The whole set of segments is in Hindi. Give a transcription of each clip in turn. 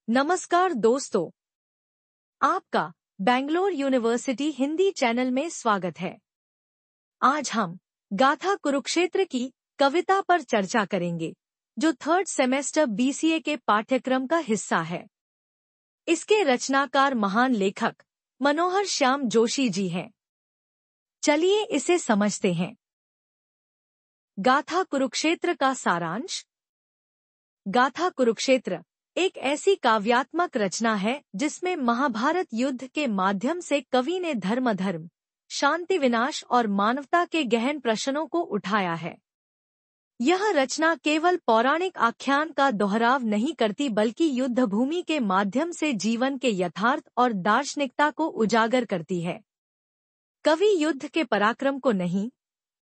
नमस्कार दोस्तों, आपका बेंगलोर यूनिवर्सिटी हिंदी चैनल में स्वागत है। आज हम गाथा कुरुक्षेत्र की कविता पर चर्चा करेंगे, जो थर्ड सेमेस्टर बीसीए के पाठ्यक्रम का हिस्सा है। इसके रचनाकार महान लेखक मनोहर श्याम जोशी जी हैं। चलिए इसे समझते हैं। गाथा कुरुक्षेत्र का सारांश। गाथा कुरुक्षेत्र एक ऐसी काव्यात्मक रचना है जिसमें महाभारत युद्ध के माध्यम से कवि ने धर्म, शांति, विनाश और मानवता के गहन प्रश्नों को उठाया है। यह रचना केवल पौराणिक आख्यान का दोहराव नहीं करती, बल्कि युद्ध भूमि के माध्यम से जीवन के यथार्थ और दार्शनिकता को उजागर करती है। कवि युद्ध के पराक्रम को नहीं,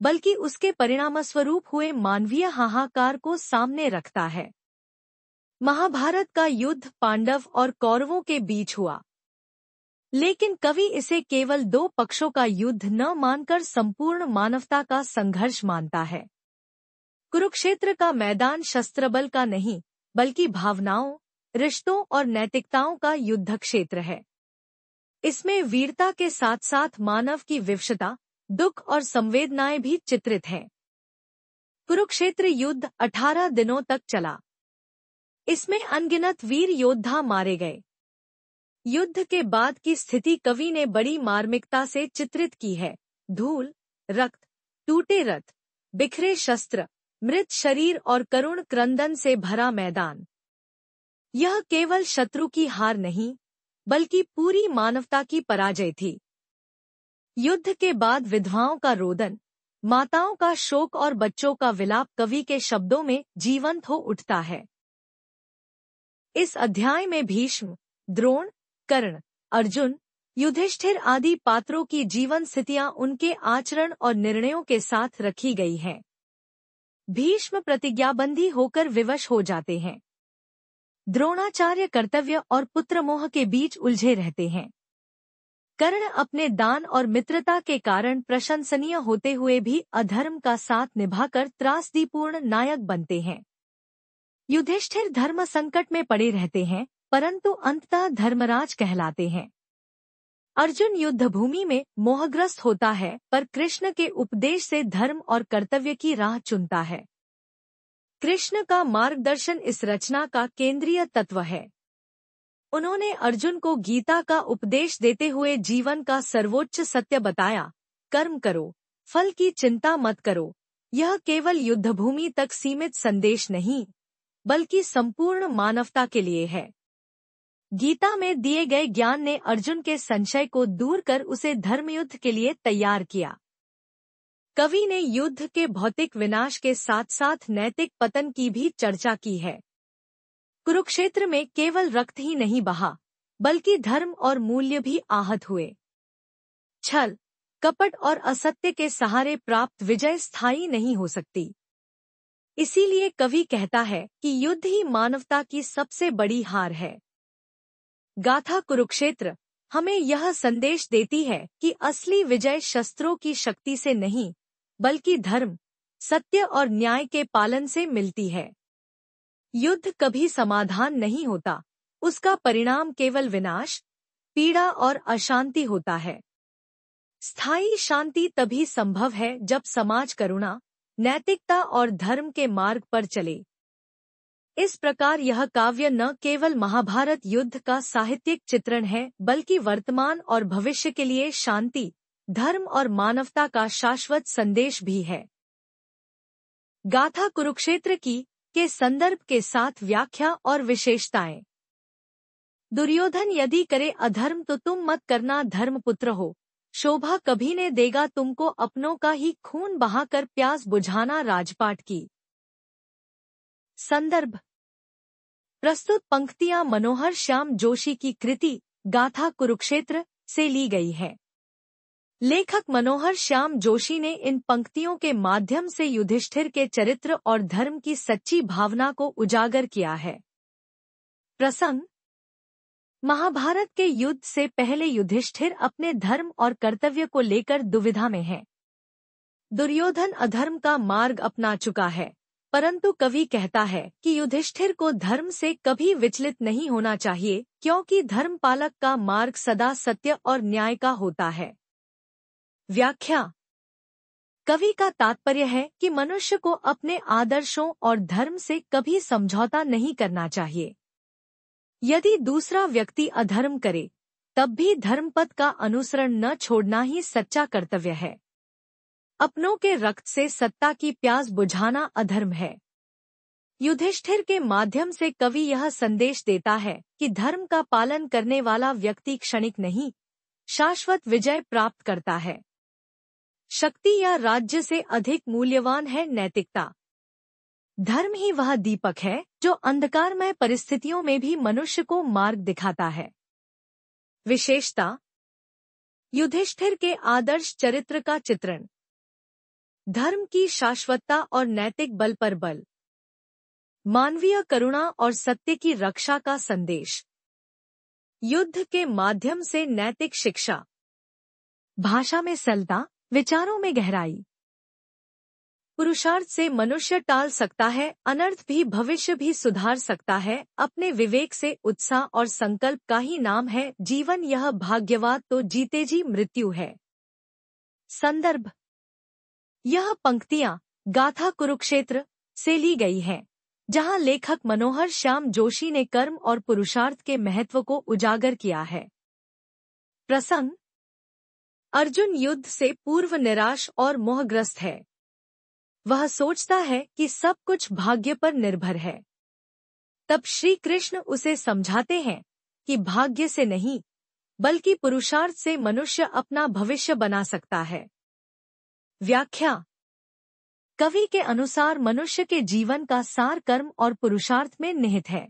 बल्कि उसके परिणामस्वरूप हुए मानवीय हाहाकार को सामने रखता है। महाभारत का युद्ध पांडव और कौरवों के बीच हुआ, लेकिन कवि इसे केवल दो पक्षों का युद्ध न मानकर संपूर्ण मानवता का संघर्ष मानता है। कुरुक्षेत्र का मैदान शस्त्रबल का नहीं, बल्कि भावनाओं, रिश्तों और नैतिकताओं का युद्ध क्षेत्र है। इसमें वीरता के साथ साथ मानव की विवशता, दुख और संवेदनाएं भी चित्रित हैं। कुरुक्षेत्र युद्ध 18 दिनों तक चला। इसमें अनगिनत वीर योद्धा मारे गए। युद्ध के बाद की स्थिति कवि ने बड़ी मार्मिकता से चित्रित की है। धूल, रक्त, टूटे रथ, बिखरे शस्त्र, मृत शरीर और करुण क्रंदन से भरा मैदान। यह केवल शत्रु की हार नहीं, बल्कि पूरी मानवता की पराजय थी। युद्ध के बाद विधवाओं का रोदन, माताओं का शोक और बच्चों का विलाप कवि के शब्दों में जीवंत हो उठता है। इस अध्याय में भीष्म, द्रोण, कर्ण, अर्जुन, युधिष्ठिर आदि पात्रों की जीवन स्थितियां उनके आचरण और निर्णयों के साथ रखी गई हैं। भीष्म प्रतिज्ञाबंधी होकर विवश हो जाते हैं। द्रोणाचार्य कर्तव्य और पुत्रमोह के बीच उलझे रहते हैं। कर्ण अपने दान और मित्रता के कारण प्रशंसनीय होते हुए भी अधर्म का साथ निभाकर त्रासदीपूर्ण नायक बनते हैं। युधिष्ठिर धर्म संकट में पड़े रहते हैं, परंतु अंततः धर्मराज कहलाते हैं। अर्जुन युद्ध भूमि में मोहग्रस्त होता है, पर कृष्ण के उपदेश से धर्म और कर्तव्य की राह चुनता है। कृष्ण का मार्गदर्शन इस रचना का केंद्रीय तत्व है। उन्होंने अर्जुन को गीता का उपदेश देते हुए जीवन का सर्वोच्च सत्य बताया, कर्म करो, फल की चिंता मत करो। यह केवल युद्धभूमि तक सीमित संदेश नहीं, बल्कि संपूर्ण मानवता के लिए है। गीता में दिए गए ज्ञान ने अर्जुन के संशय को दूर कर उसे धर्मयुद्ध के लिए तैयार किया। कवि ने युद्ध के भौतिक विनाश के साथ साथ नैतिक पतन की भी चर्चा की है। कुरुक्षेत्र में केवल रक्त ही नहीं बहा, बल्कि धर्म और मूल्य भी आहत हुए। छल, कपट और असत्य के सहारे प्राप्त विजय स्थायी नहीं हो सकती। इसीलिए कवि कहता है कि युद्ध ही मानवता की सबसे बड़ी हार है। गाथा कुरुक्षेत्र हमें यह संदेश देती है कि असली विजय शस्त्रों की शक्ति से नहीं, बल्कि धर्म, सत्य और न्याय के पालन से मिलती है। युद्ध कभी समाधान नहीं होता, उसका परिणाम केवल विनाश, पीड़ा और अशांति होता है। स्थायी शांति तभी संभव है जब समाज करुणा, नैतिकता और धर्म के मार्ग पर चले। इस प्रकार यह काव्य न केवल महाभारत युद्ध का साहित्यिक चित्रण है, बल्कि वर्तमान और भविष्य के लिए शांति, धर्म और मानवता का शाश्वत संदेश भी है। गाथा कुरुक्षेत्र की के संदर्भ के साथ व्याख्या और विशेषताएं। दुर्योधन यदि करे अधर्म तो तुम मत करना, धर्मपुत्र हो। शोभा कभी ने देगा तुमको, अपनों का ही खून बहाकर प्यास बुझाना राजपाट की। संदर्भ। प्रस्तुत पंक्तियां मनोहर श्याम जोशी की कृति गाथा कुरुक्षेत्र से ली गई है। लेखक मनोहर श्याम जोशी ने इन पंक्तियों के माध्यम से युधिष्ठिर के चरित्र और धर्म की सच्ची भावना को उजागर किया है। प्रसंग। महाभारत के युद्ध से पहले युधिष्ठिर अपने धर्म और कर्तव्य को लेकर दुविधा में है। दुर्योधन अधर्म का मार्ग अपना चुका है, परंतु कवि कहता है कि युधिष्ठिर को धर्म से कभी विचलित नहीं होना चाहिए, क्योंकि धर्मपालक का मार्ग सदा सत्य और न्याय का होता है। व्याख्या। कवि का तात्पर्य है कि मनुष्य को अपने आदर्शों और धर्म से कभी समझौता नहीं करना चाहिए। यदि दूसरा व्यक्ति अधर्म करे, तब भी धर्मपथ का अनुसरण न छोड़ना ही सच्चा कर्तव्य है। अपनों के रक्त से सत्ता की प्यास बुझाना अधर्म है। युधिष्ठिर के माध्यम से कवि यह संदेश देता है कि धर्म का पालन करने वाला व्यक्ति क्षणिक नहीं, शाश्वत विजय प्राप्त करता है। शक्ति या राज्य से अधिक मूल्यवान है नैतिकता। धर्म ही वह दीपक है जो अंधकारमय परिस्थितियों में भी मनुष्य को मार्ग दिखाता है। विशेषता। युधिष्ठिर के आदर्श चरित्र का चित्रण। धर्म की शाश्वतता और नैतिक बल पर बल। मानवीय करुणा और सत्य की रक्षा का संदेश। युद्ध के माध्यम से नैतिक शिक्षा। भाषा में सरलता, विचारों में गहराई। पुरुषार्थ से मनुष्य टाल सकता है, अनर्थ भी भविष्य भी सुधार सकता है। अपने विवेक से उत्साह और संकल्प का ही नाम है जीवन। यह भाग्यवाद तो जीते जी मृत्यु है। संदर्भ। यह पंक्तियां गाथा कुरुक्षेत्र से ली गई हैं, जहां लेखक मनोहर श्याम जोशी ने कर्म और पुरुषार्थ के महत्व को उजागर किया है। प्रसंग। अर्जुन युद्ध से पूर्व निराश और मोहग्रस्त है। वह सोचता है कि सब कुछ भाग्य पर निर्भर है। तब श्री कृष्ण उसे समझाते हैं कि भाग्य से नहीं, बल्कि पुरुषार्थ से मनुष्य अपना भविष्य बना सकता है। व्याख्या। कवि के अनुसार मनुष्य के जीवन का सार कर्म और पुरुषार्थ में निहित है।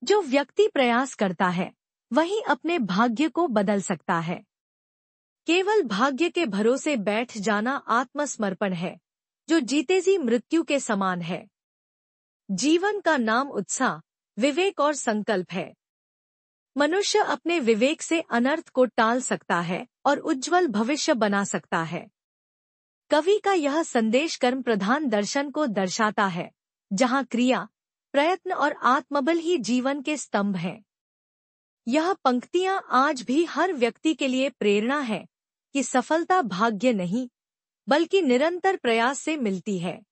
जो व्यक्ति प्रयास करता है, वही अपने भाग्य को बदल सकता है। केवल भाग्य के भरोसे बैठ जाना आत्मसमर्पण है, जो जीते जी मृत्यु के समान है। जीवन का नाम उत्साह, विवेक और संकल्प है। मनुष्य अपने विवेक से अनर्थ को टाल सकता है और उज्जवल भविष्य बना सकता है। कवि का यह संदेश कर्म प्रधान दर्शन को दर्शाता है, जहां क्रिया, प्रयत्न और आत्मबल ही जीवन के स्तंभ हैं। यह पंक्तियां आज भी हर व्यक्ति के लिए प्रेरणा है कि सफलता भाग्य नहीं, बल्कि निरंतर प्रयास से मिलती है।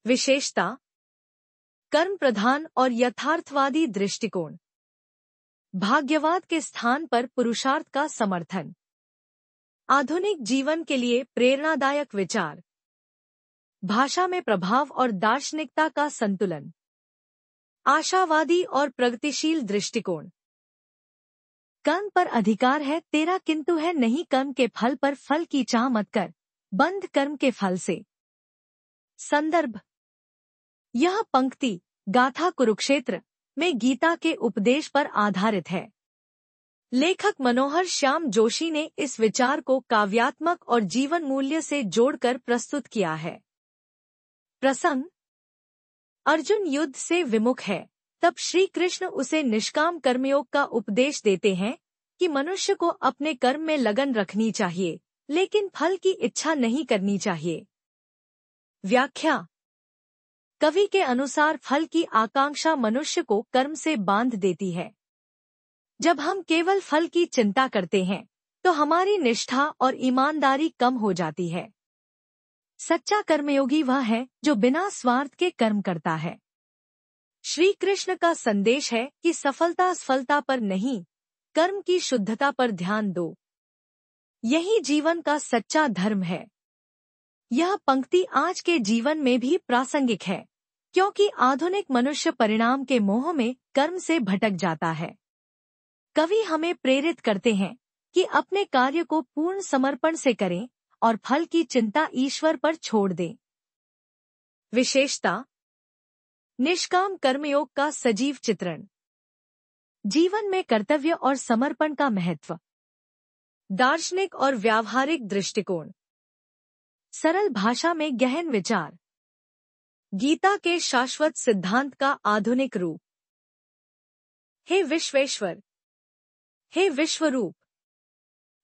विशेषता। कर्म प्रधान और यथार्थवादी दृष्टिकोण। भाग्यवाद के स्थान पर पुरुषार्थ का समर्थन। आधुनिक जीवन के लिए प्रेरणादायक विचार। भाषा में प्रभाव और दार्शनिकता का संतुलन। आशावादी और प्रगतिशील दृष्टिकोण। कर्म पर अधिकार है तेरा, किंतु है नहीं कर्म के फल पर। फल की चाह मत कर, बंध कर्म के फल से। संदर्भ। यह पंक्ति गाथा कुरुक्षेत्र में गीता के उपदेश पर आधारित है। लेखक मनोहर श्याम जोशी ने इस विचार को काव्यात्मक और जीवन मूल्य से जोड़कर प्रस्तुत किया है। प्रसंग। अर्जुन युद्ध से विमुख है, तब श्री कृष्ण उसे निष्काम कर्मयोग का उपदेश देते हैं कि मनुष्य को अपने कर्म में लगन रखनी चाहिए, लेकिन फल की इच्छा नहीं करनी चाहिए। व्याख्या। कवि के अनुसार फल की आकांक्षा मनुष्य को कर्म से बांध देती है। जब हम केवल फल की चिंता करते हैं, तो हमारी निष्ठा और ईमानदारी कम हो जाती है। सच्चा कर्मयोगी वह है जो बिना स्वार्थ के कर्म करता है। श्री कृष्ण का संदेश है कि सफलता असफलता पर नहीं, कर्म की शुद्धता पर ध्यान दो। यही जीवन का सच्चा धर्म है। यह पंक्ति आज के जीवन में भी प्रासंगिक है, क्योंकि आधुनिक मनुष्य परिणाम के मोह में कर्म से भटक जाता है। कवि हमें प्रेरित करते हैं कि अपने कार्य को पूर्ण समर्पण से करें और फल की चिंता ईश्वर पर छोड़ दें। विशेषता। निष्काम कर्मयोग का सजीव चित्रण। जीवन में कर्तव्य और समर्पण का महत्व। दार्शनिक और व्यावहारिक दृष्टिकोण। सरल भाषा में गहन विचार। गीता के शाश्वत सिद्धांत का आधुनिक रूप। हे विश्वेश्वर, हे विश्वरूप,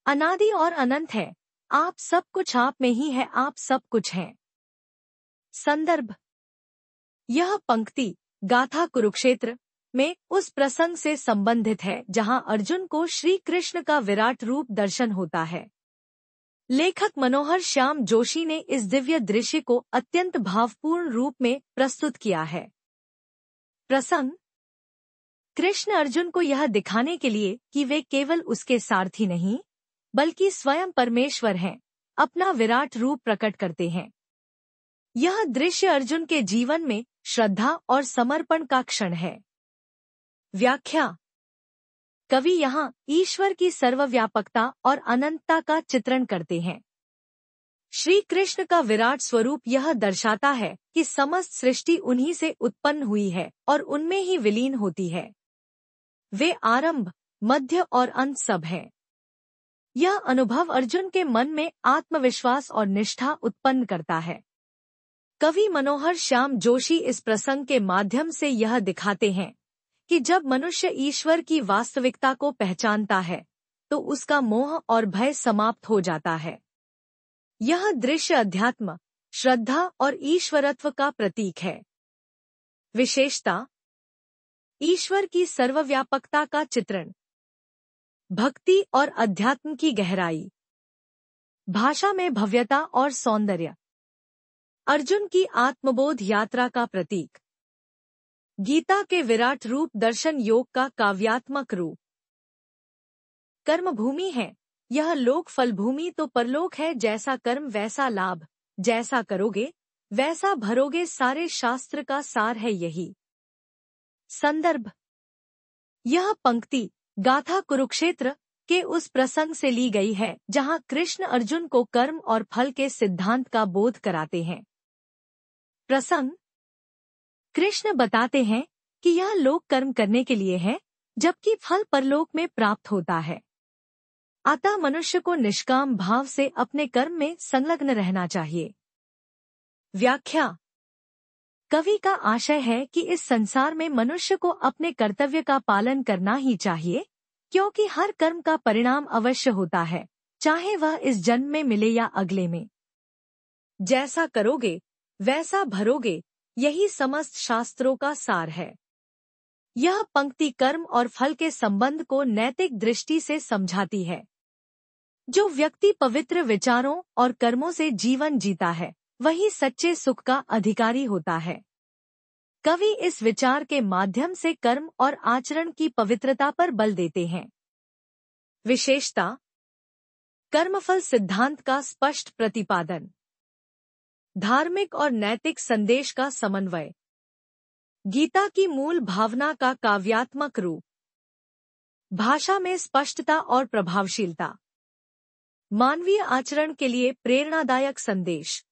अनादि और अनंत है, आप सब कुछ आप में ही है, आप सब कुछ हैं। संदर्भ। यह पंक्ति गाथा कुरुक्षेत्र में उस प्रसंग से संबंधित है जहां अर्जुन को श्री कृष्ण का विराट रूप दर्शन होता है। लेखक मनोहर श्याम जोशी ने इस दिव्य दृश्य को अत्यंत भावपूर्ण रूप में प्रस्तुत किया है। प्रसंग कृष्ण अर्जुन को यह दिखाने के लिए कि वे केवल उसके सारथी नहीं बल्कि स्वयं परमेश्वर हैं, अपना विराट रूप प्रकट करते हैं। यह दृश्य अर्जुन के जीवन में श्रद्धा और समर्पण का क्षण है। व्याख्या कवि यहाँ ईश्वर की सर्वव्यापकता और अनंतता का चित्रण करते हैं। श्री कृष्ण का विराट स्वरूप यह दर्शाता है कि समस्त सृष्टि उन्हीं से उत्पन्न हुई है और उनमें ही विलीन होती है। वे आरंभ, मध्य और अंत सब हैं। यह अनुभव अर्जुन के मन में आत्मविश्वास और निष्ठा उत्पन्न करता है। कवि मनोहर श्याम जोशी इस प्रसंग के माध्यम से यह दिखाते हैं कि जब मनुष्य ईश्वर की वास्तविकता को पहचानता है तो उसका मोह और भय समाप्त हो जाता है। यह दृश्य अध्यात्म, श्रद्धा और ईश्वरत्व का प्रतीक है। विशेषता ईश्वर की सर्वव्यापकता का चित्रण, भक्ति और अध्यात्म की गहराई, भाषा में भव्यता और सौंदर्य, अर्जुन की आत्मबोध यात्रा का प्रतीक, गीता के विराट रूप दर्शन, योग का काव्यात्मक रूप। कर्मभूमि है यह लोक, फलभूमि तो परलोक है। जैसा कर्म वैसा लाभ, जैसा करोगे वैसा भरोगे, सारे शास्त्र का सार है यही। संदर्भ यह पंक्ति गाथा कुरुक्षेत्र के उस प्रसंग से ली गई है जहां कृष्ण अर्जुन को कर्म और फल के सिद्धांत का बोध कराते हैं। प्रसंग कृष्ण बताते हैं कि यह लोक कर्म करने के लिए है जबकि फल परलोक में प्राप्त होता है। अतः मनुष्य को निष्काम भाव से अपने कर्म में संलग्न रहना चाहिए। व्याख्या कवि का आशय है कि इस संसार में मनुष्य को अपने कर्तव्य का पालन करना ही चाहिए, क्योंकि हर कर्म का परिणाम अवश्य होता है, चाहे वह इस जन्म में मिले या अगले में। जैसा करोगे वैसा भरोगे, यही समस्त शास्त्रों का सार है। यह पंक्ति कर्म और फल के संबंध को नैतिक दृष्टि से समझाती है। जो व्यक्ति पवित्र विचारों और कर्मों से जीवन जीता है वही सच्चे सुख का अधिकारी होता है। कवि इस विचार के माध्यम से कर्म और आचरण की पवित्रता पर बल देते हैं। विशेषता कर्मफल सिद्धांत का स्पष्ट प्रतिपादन, धार्मिक और नैतिक संदेश का समन्वय, गीता की मूल भावना का काव्यात्मक रूप, भाषा में स्पष्टता और प्रभावशीलता, मानवीय आचरण के लिए प्रेरणादायक संदेश।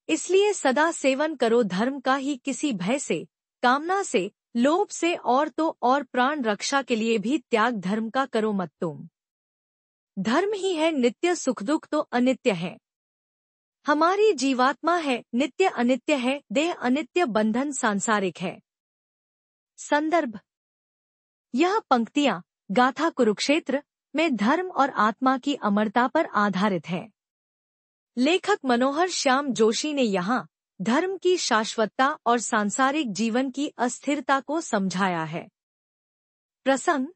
इसलिए सदा सेवन करो धर्म का ही, किसी भय से, कामना से, लोभ से और तो और प्राण रक्षा के लिए भी त्याग धर्म का करो मत तुम। धर्म ही है नित्य, सुख दुख तो अनित्य है। हमारी जीवात्मा है नित्य अनित्य है, देह अनित्य, बंधन सांसारिक है। संदर्भ यह पंक्तियां गाथा कुरुक्षेत्र में धर्म और आत्मा की अमरता पर आधारित है। लेखक मनोहर श्याम जोशी ने यहाँ धर्म की शाश्वतता और सांसारिक जीवन की अस्थिरता को समझाया है। प्रसंग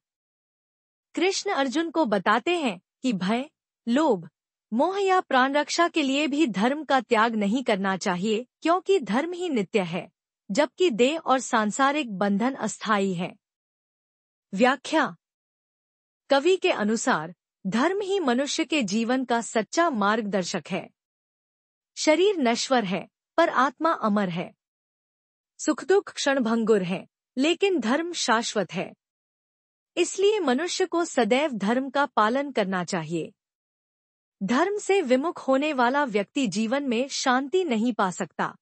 कृष्ण अर्जुन को बताते हैं कि भय, लोभ, मोह या प्राण रक्षा के लिए भी धर्म का त्याग नहीं करना चाहिए, क्योंकि धर्म ही नित्य है, जबकि देह और सांसारिक बंधन अस्थायी है। व्याख्या कवि के अनुसार धर्म ही मनुष्य के जीवन का सच्चा मार्गदर्शक है। शरीर नश्वर है पर आत्मा अमर है। सुख दुख क्षणभंगुर है, लेकिन धर्म शाश्वत है। इसलिए मनुष्य को सदैव धर्म का पालन करना चाहिए। धर्म से विमुख होने वाला व्यक्ति जीवन में शांति नहीं पा सकता।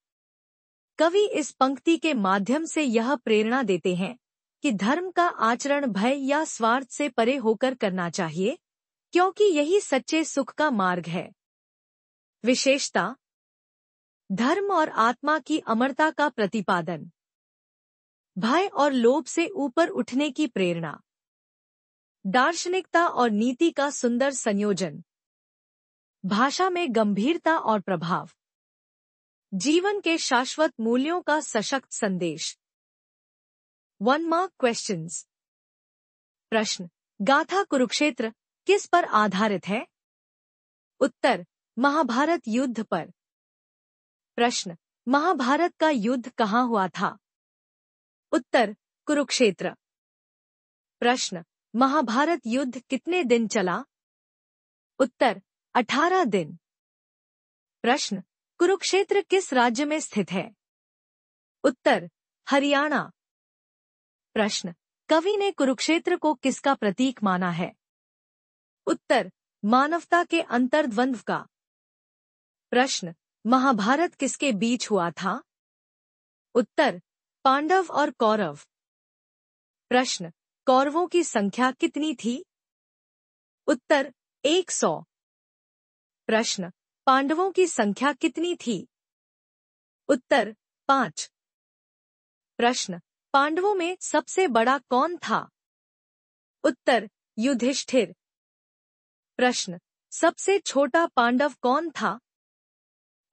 कवि इस पंक्ति के माध्यम से यह प्रेरणा देते हैं कि धर्म का आचरण भय या स्वार्थ से परे होकर करना चाहिए, क्योंकि यही सच्चे सुख का मार्ग है। विशेषता धर्म और आत्मा की अमरता का प्रतिपादन, भय और लोभ से ऊपर उठने की प्रेरणा, दार्शनिकता और नीति का सुंदर संयोजन, भाषा में गंभीरता और प्रभाव। जीवन के शाश्वत मूल्यों का सशक्त संदेश। 1 मार्क क्वेश्चंस। प्रश्न, गाथा कुरुक्षेत्र किस पर आधारित है? उत्तर, महाभारत युद्ध पर। प्रश्न, महाभारत का युद्ध कहाँ हुआ था? उत्तर, कुरुक्षेत्र। प्रश्न, महाभारत युद्ध कितने दिन चला? उत्तर, 18 दिन। प्रश्न, कुरुक्षेत्र किस राज्य में स्थित है? उत्तर, हरियाणा। प्रश्न, कवि ने कुरुक्षेत्र को किसका प्रतीक माना है? उत्तर, मानवता के अंतर्द्वंद्व का। प्रश्न, महाभारत किसके बीच हुआ था? उत्तर, पांडव और कौरव। प्रश्न, कौरवों की संख्या कितनी थी? उत्तर, 100। प्रश्न, पांडवों की संख्या कितनी थी? उत्तर, 5। प्रश्न, पांडवों में सबसे बड़ा कौन था? उत्तर, युधिष्ठिर। प्रश्न, सबसे छोटा पांडव कौन था?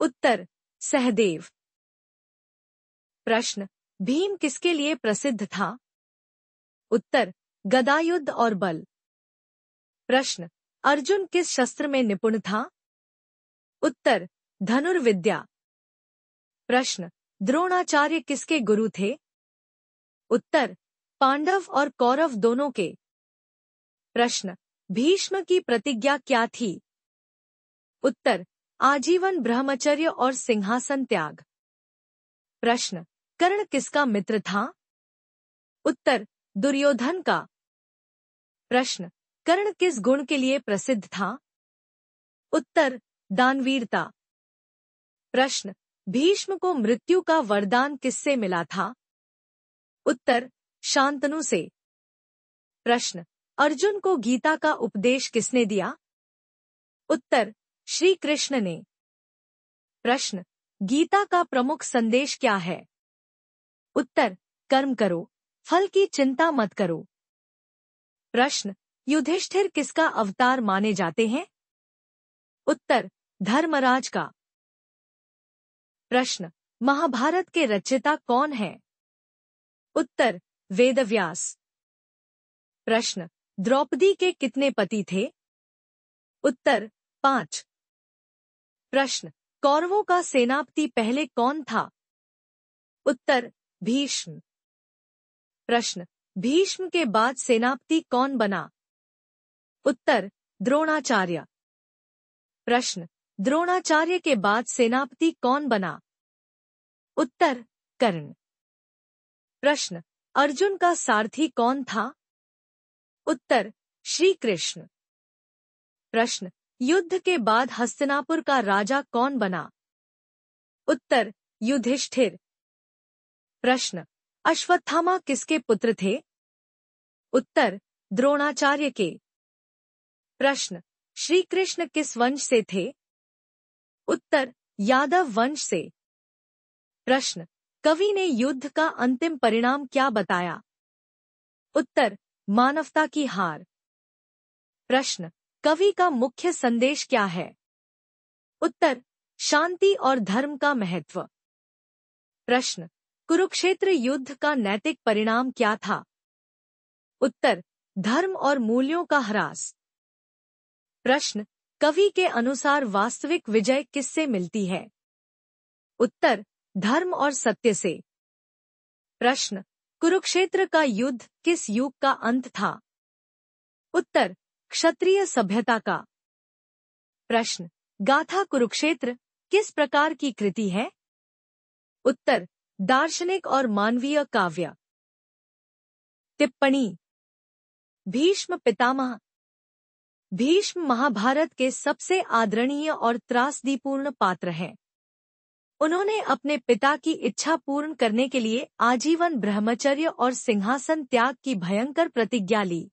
उत्तर, सहदेव। प्रश्न, भीम किसके लिए प्रसिद्ध था? उत्तर, गदायुद्ध और बल। प्रश्न, अर्जुन किस शस्त्र में निपुण था? उत्तर, धनुर्विद्या। प्रश्न, द्रोणाचार्य किसके गुरु थे? उत्तर, पांडव और कौरव दोनों के। प्रश्न, भीष्म की प्रतिज्ञा क्या थी? उत्तर, आजीवन ब्रह्मचर्य और सिंहासन त्याग। प्रश्न, कर्ण किसका मित्र था? उत्तर, दुर्योधन का। प्रश्न, कर्ण किस गुण के लिए प्रसिद्ध था? उत्तर, दानवीरता। प्रश्न, भीष्म को मृत्यु का वरदान किससे मिला था? उत्तर, शांतनु से। प्रश्न, अर्जुन को गीता का उपदेश किसने दिया? उत्तर, श्री कृष्ण ने। प्रश्न, गीता का प्रमुख संदेश क्या है? उत्तर, कर्म करो, फल की चिंता मत करो। प्रश्न, युधिष्ठिर किसका अवतार माने जाते हैं? उत्तर, धर्मराज का। प्रश्न, महाभारत के रचयिता कौन है? उत्तर, वेदव्यास। प्रश्न, द्रौपदी के कितने पति थे? उत्तर, 5। प्रश्न, कौरवों का सेनापति पहले कौन था? उत्तर, भीष्म। प्रश्न, भीष्म के बाद सेनापति कौन बना? उत्तर, द्रोणाचार्य। प्रश्न, द्रोणाचार्य के बाद सेनापति कौन बना? उत्तर, कर्ण। प्रश्न, अर्जुन का सारथी कौन था? उत्तर, श्री कृष्ण। प्रश्न, युद्ध के बाद हस्तिनापुर का राजा कौन बना? उत्तर, युधिष्ठिर। प्रश्न, अश्वत्थामा किसके पुत्र थे? उत्तर, द्रोणाचार्य के। प्रश्न, श्री कृष्ण किस वंश से थे? उत्तर, यादव वंश से। प्रश्न, कवि ने युद्ध का अंतिम परिणाम क्या बताया? उत्तर, मानवता की हार। प्रश्न, कवि का मुख्य संदेश क्या है? उत्तर, शांति और धर्म का महत्व। प्रश्न, कुरुक्षेत्र युद्ध का नैतिक परिणाम क्या था? उत्तर, धर्म और मूल्यों का ह्रास। प्रश्न, कवि के अनुसार वास्तविक विजय किससे मिलती है? उत्तर, धर्म और सत्य से। प्रश्न, कुरुक्षेत्र का युद्ध किस युग का अंत था? उत्तर, क्षत्रिय सभ्यता का। प्रश्न, गाथा कुरुक्षेत्र किस प्रकार की कृति है? उत्तर, दार्शनिक और मानवीय काव्य। टिप्पणी। भीष्म पितामह। भीष्म महाभारत के सबसे आदरणीय और त्रासदीपूर्ण पात्र हैं। उन्होंने अपने पिता की इच्छा पूर्ण करने के लिए आजीवन ब्रह्मचर्य और सिंहासन त्याग की भयंकर प्रतिज्ञा ली।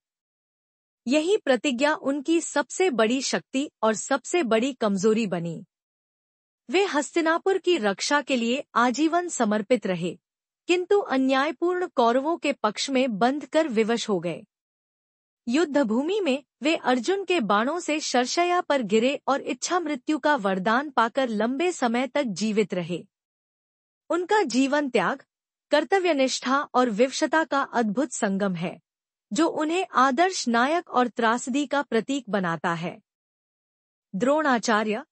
यही प्रतिज्ञा उनकी सबसे बड़ी शक्ति और सबसे बड़ी कमजोरी बनी। वे हस्तिनापुर की रक्षा के लिए आजीवन समर्पित रहे, किंतु अन्यायपूर्ण कौरवों के पक्ष में बंध कर विवश हो गए। युद्धभूमि में वे अर्जुन के बाणों से शरशय्या पर गिरे और इच्छा मृत्यु का वरदान पाकर लंबे समय तक जीवित रहे। उनका जीवन त्याग, कर्तव्यनिष्ठा और विवशता का अद्भुत संगम है, जो उन्हें आदर्श नायक और त्रासदी का प्रतीक बनाता है। द्रोणाचार्य।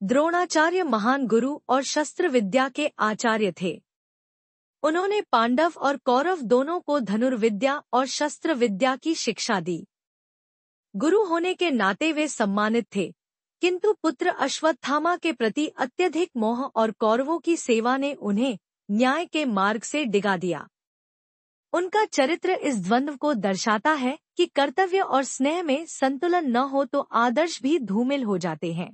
द्रोणाचार्य महान गुरु और शस्त्र विद्या के आचार्य थे। उन्होंने पांडव और कौरव दोनों को धनुर्विद्या और शस्त्र विद्या की शिक्षा दी। गुरु होने के नाते वे सम्मानित थे, किंतु पुत्र अश्वत्थामा के प्रति अत्यधिक मोह और कौरवों की सेवा ने उन्हें न्याय के मार्ग से डिगा दिया। उनका चरित्र इस द्वंद्व को दर्शाता है कि कर्तव्य और स्नेह में संतुलन न हो तो आदर्श भी धूमिल हो जाते हैं।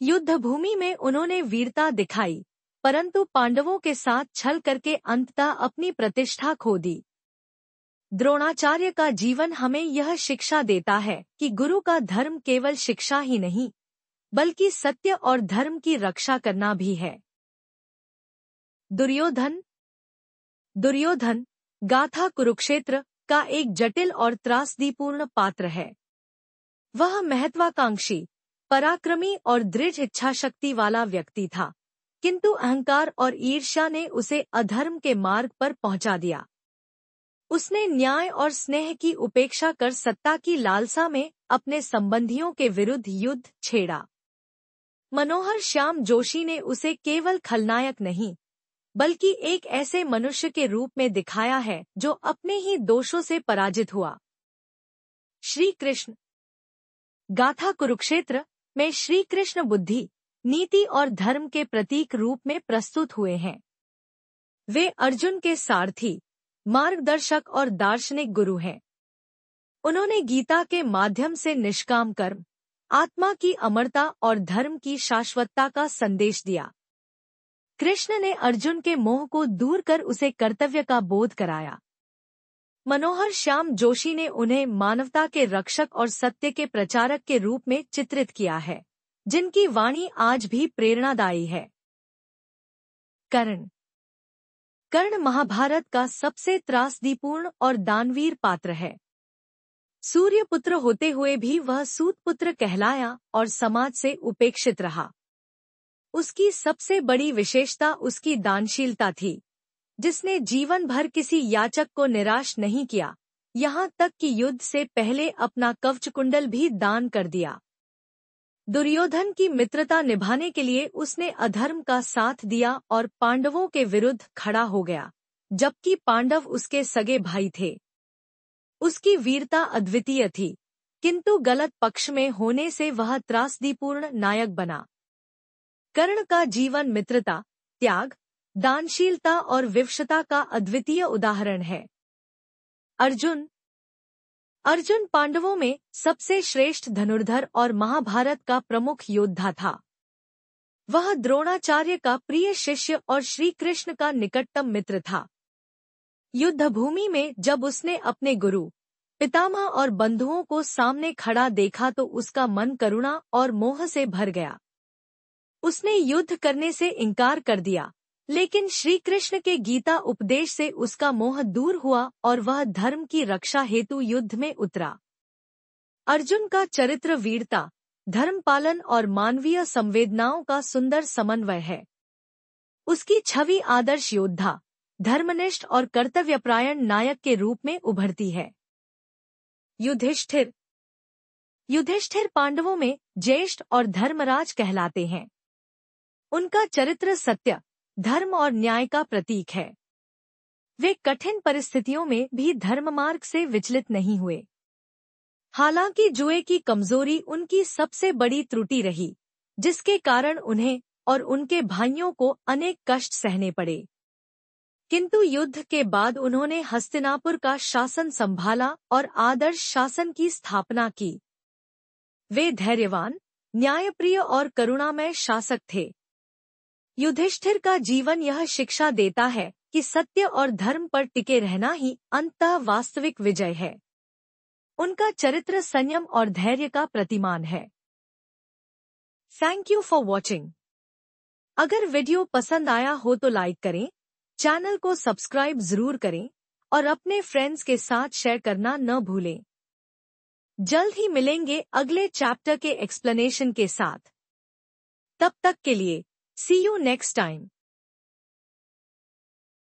युद्ध भूमि में उन्होंने वीरता दिखाई, परंतु पांडवों के साथ छल करके अंततः अपनी प्रतिष्ठा खो दी। द्रोणाचार्य का जीवन हमें यह शिक्षा देता है कि गुरु का धर्म केवल शिक्षा ही नहीं, बल्कि सत्य और धर्म की रक्षा करना भी है। दुर्योधन। दुर्योधन गाथा कुरुक्षेत्र का एक जटिल और त्रासदीपूर्ण पात्र है। वह महत्वाकांक्षी, पराक्रमी और दृढ़ इच्छाशक्ति वाला व्यक्ति था, किंतु अहंकार और ईर्ष्या ने उसे अधर्म के मार्ग पर पहुंचा दिया। उसने न्याय और स्नेह की उपेक्षा कर सत्ता की लालसा में अपने संबंधियों के विरुद्ध युद्ध छेड़ा। मनोहर श्याम जोशी ने उसे केवल खलनायक नहीं, बल्कि एक ऐसे मनुष्य के रूप में दिखाया है जो अपने ही दोषों से पराजित हुआ। श्री कृष्ण। गाथा कुरुक्षेत्र में श्री कृष्ण बुद्धि, नीति और धर्म के प्रतीक रूप में प्रस्तुत हुए हैं। वे अर्जुन के सारथी, मार्गदर्शक और दार्शनिक गुरु हैं। उन्होंने गीता के माध्यम से निष्काम कर्म, आत्मा की अमरता और धर्म की शाश्वतता का संदेश दिया। कृष्ण ने अर्जुन के मोह को दूर कर उसे कर्तव्य का बोध कराया। मनोहर श्याम जोशी ने उन्हें मानवता के रक्षक और सत्य के प्रचारक के रूप में चित्रित किया है, जिनकी वाणी आज भी प्रेरणादायी है। कर्ण। कर्ण महाभारत का सबसे त्रासदीपूर्ण और दानवीर पात्र है। सूर्यपुत्र होते हुए भी वह सूतपुत्र कहलाया और समाज से उपेक्षित रहा। उसकी सबसे बड़ी विशेषता उसकी दानशीलता थी, जिसने जीवन भर किसी याचक को निराश नहीं किया, यहाँ तक कि युद्ध से पहले अपना कवचकुंडल भी दान कर दिया। दुर्योधन की मित्रता निभाने के लिए उसने अधर्म का साथ दिया और पांडवों के विरुद्ध खड़ा हो गया, जबकि पांडव उसके सगे भाई थे। उसकी वीरता अद्वितीय थी, किंतु गलत पक्ष में होने से वह त्रासदीपूर्ण नायक बना। कर्ण का जीवन मित्रता, त्याग, दानशीलता और विवशता का अद्वितीय उदाहरण है। अर्जुन। अर्जुन पांडवों में सबसे श्रेष्ठ धनुर्धर और महाभारत का प्रमुख योद्धा था। वह द्रोणाचार्य का प्रिय शिष्य और श्री कृष्ण का निकटतम मित्र था। युद्ध भूमि में जब उसने अपने गुरु, पितामह और बंधुओं को सामने खड़ा देखा तो उसका मन करुणा और मोह से भर गया। उसने युद्ध करने से इनकार कर दिया, लेकिन श्री कृष्ण के गीता उपदेश से उसका मोह दूर हुआ और वह धर्म की रक्षा हेतु युद्ध में उतरा। अर्जुन का चरित्र वीरता, धर्मपालन और मानवीय संवेदनाओं का सुंदर समन्वय है। उसकी छवि आदर्श योद्धा, धर्मनिष्ठ और कर्तव्यपरायण नायक के रूप में उभरती है। युधिष्ठिर। युधिष्ठिर पांडवों में ज्येष्ठ और धर्मराज कहलाते हैं। उनका चरित्र सत्य, धर्म और न्याय का प्रतीक है। वे कठिन परिस्थितियों में भी धर्ममार्ग से विचलित नहीं हुए। हालांकि जुए की कमजोरी उनकी सबसे बड़ी त्रुटि रही, जिसके कारण उन्हें और उनके भाइयों को अनेक कष्ट सहने पड़े। किंतु युद्ध के बाद उन्होंने हस्तिनापुर का शासन संभाला और आदर्श शासन की स्थापना की। वे धैर्यवान, न्यायप्रिय और करुणामय शासक थे। युधिष्ठिर का जीवन यह शिक्षा देता है कि सत्य और धर्म पर टिके रहना ही अंततः वास्तविक विजय है। उनका चरित्र संयम और धैर्य का प्रतिमान है। Thank you for watching. अगर वीडियो पसंद आया हो तो लाइक करें, चैनल को सब्सक्राइब जरूर करें और अपने फ्रेंड्स के साथ शेयर करना न भूलें। जल्द ही मिलेंगे अगले चैप्टर के एक्सप्लेनेशन के साथ। तब तक के लिए See you next time.